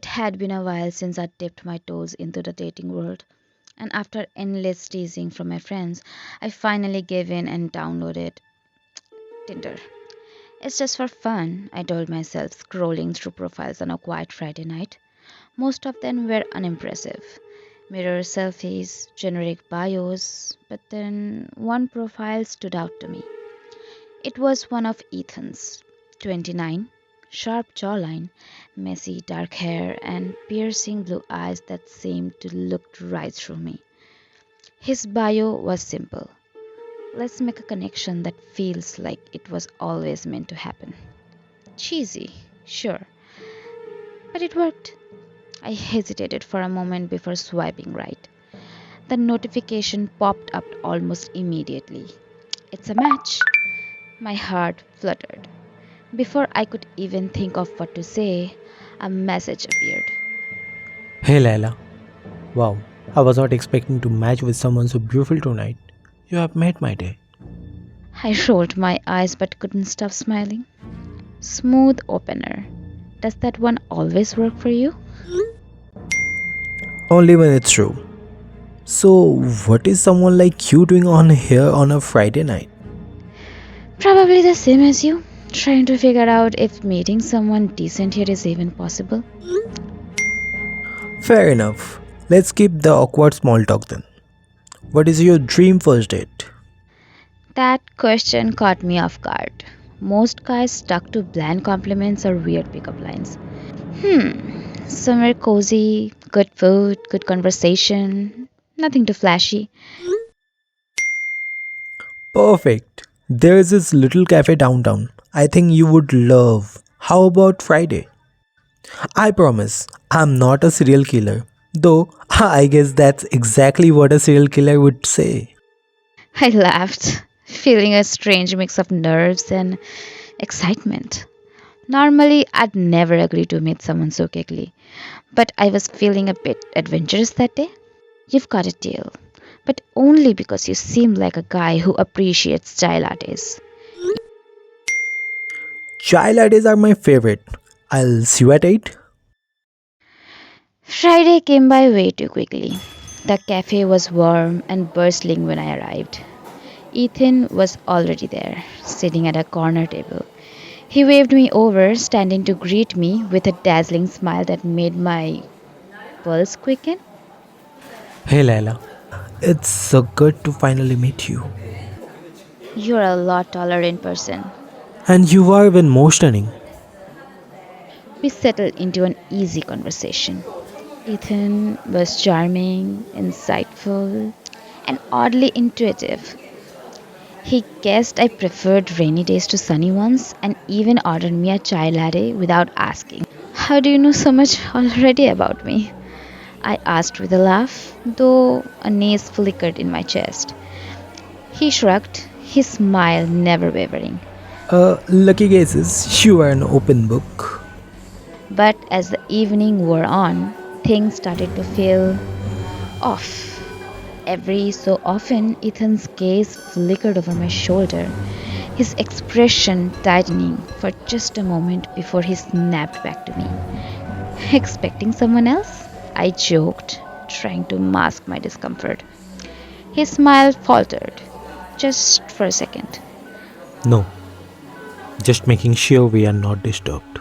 It had been a while since I dipped my toes into the dating world, and after endless teasing from my friends, I finally gave in and downloaded Tinder. It's just for fun, I told myself, scrolling through profiles on a quiet Friday night. Most of them were unimpressive. Mirror selfies, generic bios, but then one profile stood out to me. It was one of Ethan's, 29, sharp jawline, messy dark hair, and piercing blue eyes that seemed to look right through me. His bio was simple. Let's make a connection that feels like it was always meant to happen. Cheesy, sure, but it worked. I hesitated for a moment before swiping right. The notification popped up almost immediately. It's a match. My heart fluttered. Before I could even think of what to say, a message appeared. Hey Laila. Wow, I was not expecting to match with someone so beautiful tonight. You have made my day. I rolled my eyes but couldn't stop smiling. Smooth opener. Does that one always work for you? Only when it's true. So, what is someone like you doing on here on a Friday night? Probably the same as you. Trying to figure out if meeting someone decent here is even possible. Fair enough. Let's keep the awkward small talk then. What is your dream first date? That question caught me off guard. Most guys stuck to bland compliments or weird pickup lines. Somewhere cozy, good food, good conversation, nothing too flashy. Perfect. There's this little cafe downtown. I think you would love. How about Friday? I promise, I'm not a serial killer. Though, I guess that's exactly what a serial killer would say. I laughed, feeling a strange mix of nerves and excitement. Normally, I'd never agree to meet someone so quickly, but I was feeling a bit adventurous that day. You've got a deal, but only because you seem like a guy who appreciates chai lattes. Chai lattes are my favorite. I'll see you at 8. Friday came by way too quickly. The cafe was warm and bustling when I arrived. Ethan was already there, sitting at a corner table. He waved me over, standing to greet me with a dazzling smile that made my pulse quicken. Hey Laila, it's so good to finally meet you. You're a lot taller in person. And you are even more stunning. We settled into an easy conversation. Ethan was charming, insightful, and oddly intuitive. He guessed I preferred rainy days to sunny ones and even ordered me a chai latte without asking. How do you know so much already about me? I asked with a laugh, though a naze flickered in my chest. He shrugged, his smile never wavering. Lucky guesses, you are an open book. But as the evening wore on, things started to feel off. Every so often, Ethan's gaze flickered over my shoulder, his expression tightening for just a moment before he snapped back to me. Expecting someone else? I joked, trying to mask my discomfort. His smile faltered, just for a second. No, just making sure we are not disturbed.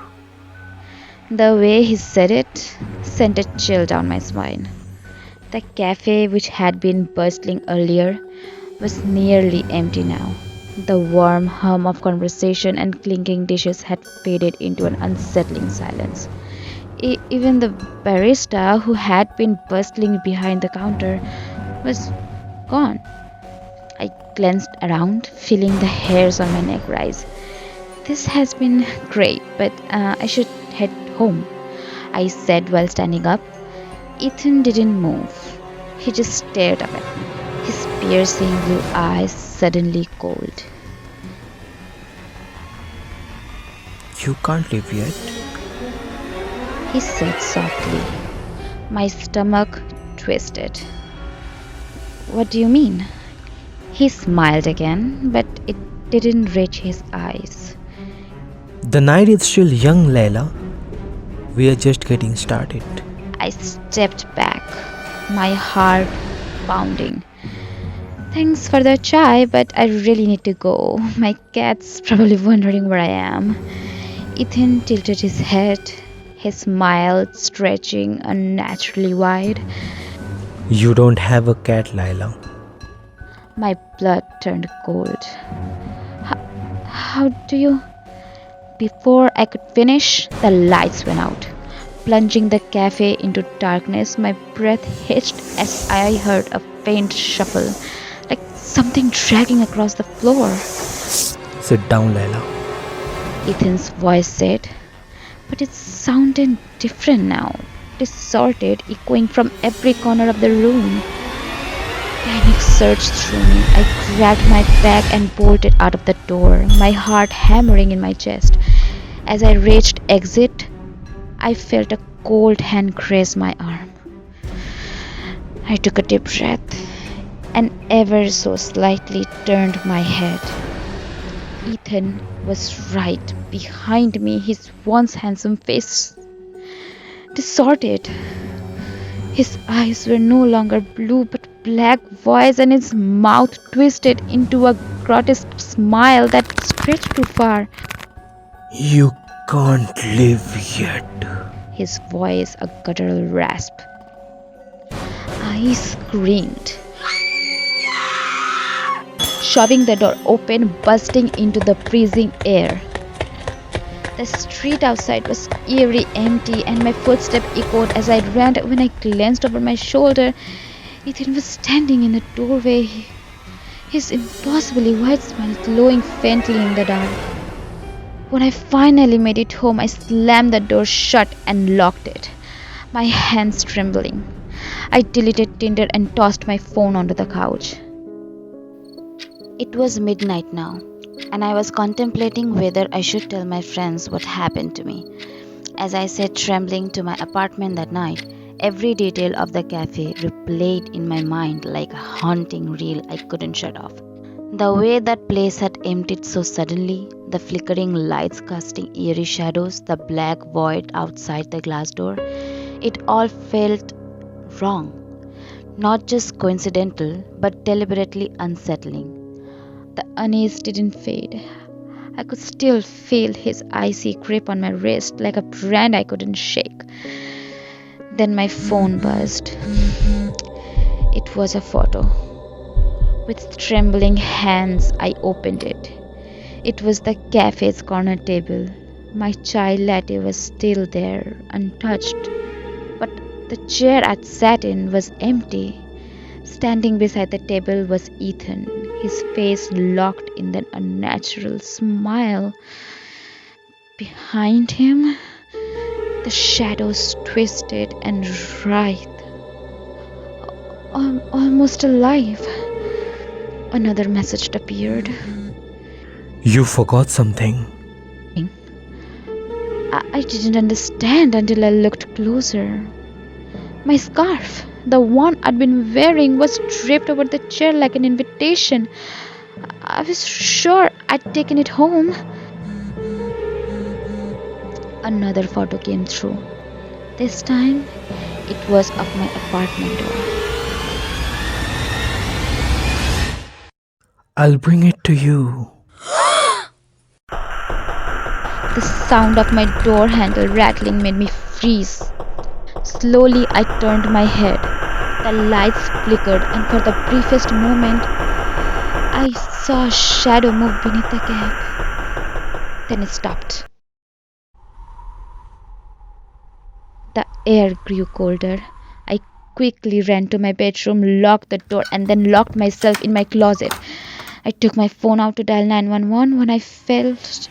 The way he said it sent a chill down my spine. The cafe, which had been bustling earlier, was nearly empty now. The warm hum of conversation and clinking dishes had faded into an unsettling silence. Even the barista, who had been bustling behind the counter, was gone. I glanced around, feeling the hairs on my neck rise. This has been great, but I should head home, I said while standing up. Ethan didn't move. He just stared up at me, his piercing blue eyes suddenly cold. You can't leave yet. He said softly. My stomach twisted. What do you mean? He smiled again, but it didn't reach his eyes. The night is still young, Layla. We are just getting started. I stepped back, my heart pounding. Thanks for the chai, but I really need to go. My cat's probably wondering where I am. Ethan tilted his head, his smile stretching unnaturally wide. You don't have a cat, Lila. My blood turned cold. How do you? Before I could finish, the lights went out, plunging the cafe into darkness. My breath hitched as I heard a faint shuffle, like something dragging across the floor. Sit down, Lila. Ethan's voice said, but it sounded different now, distorted, echoing from every corner of the room. Panic surged through me. I grabbed my bag and bolted out of the door, my heart hammering in my chest. As I reached exit, I felt a cold hand graze my arm. I took a deep breath and ever so slightly turned my head. Ethan was right behind me, his once handsome face distorted. His eyes were no longer blue but black voice, and his mouth twisted into a grotesque smile that stretched too far. You can't live yet. His voice a guttural rasp. I screamed, shoving the door open, bursting into the freezing air. The street outside was eerie empty, and my footsteps echoed as I ran. When I glanced over my shoulder, Ethan was standing in the doorway, his impossibly white smile glowing faintly in the dark. When I finally made it home, I slammed the door shut and locked it, my hands trembling. I deleted Tinder and tossed my phone onto the couch. It was midnight now, and I was contemplating whether I should tell my friends what happened to me. As I sat trembling to my apartment that night, every detail of the cafe replayed in my mind like a haunting reel I couldn't shut off. The way that place had emptied so suddenly, the flickering lights casting eerie shadows, the black void outside the glass door, it all felt wrong. Not just coincidental, but deliberately unsettling. The unease didn't fade. I could still feel his icy grip on my wrist like a brand I couldn't shake. Then my phone buzzed. It was a photo. With trembling hands, I opened it. It was the cafe's corner table. My chai latte was still there, untouched. But the chair I'd sat in was empty. Standing beside the table was Ethan, his face locked in that unnatural smile. Behind him, the shadows twisted and writhed. I'm almost alive. Another message appeared. You forgot something. I didn't understand until I looked closer. My scarf, the one I'd been wearing, was draped over the chair like an invitation. I was sure I'd taken it home. Another photo came through. This time, it was of my apartment door. I'll bring it to you. The sound of my door handle rattling made me freeze. Slowly, I turned my head. The lights flickered, and for the briefest moment, I saw a shadow move beneath the gap. Then it stopped. The air grew colder. I quickly ran to my bedroom, locked the door, and then locked myself in my closet. I took my phone out to dial 911 when I felt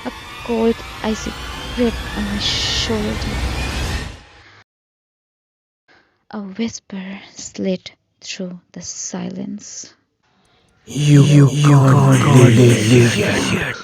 a cold, icy grip on my shoulder. A whisper slid through the silence. You can't live yet.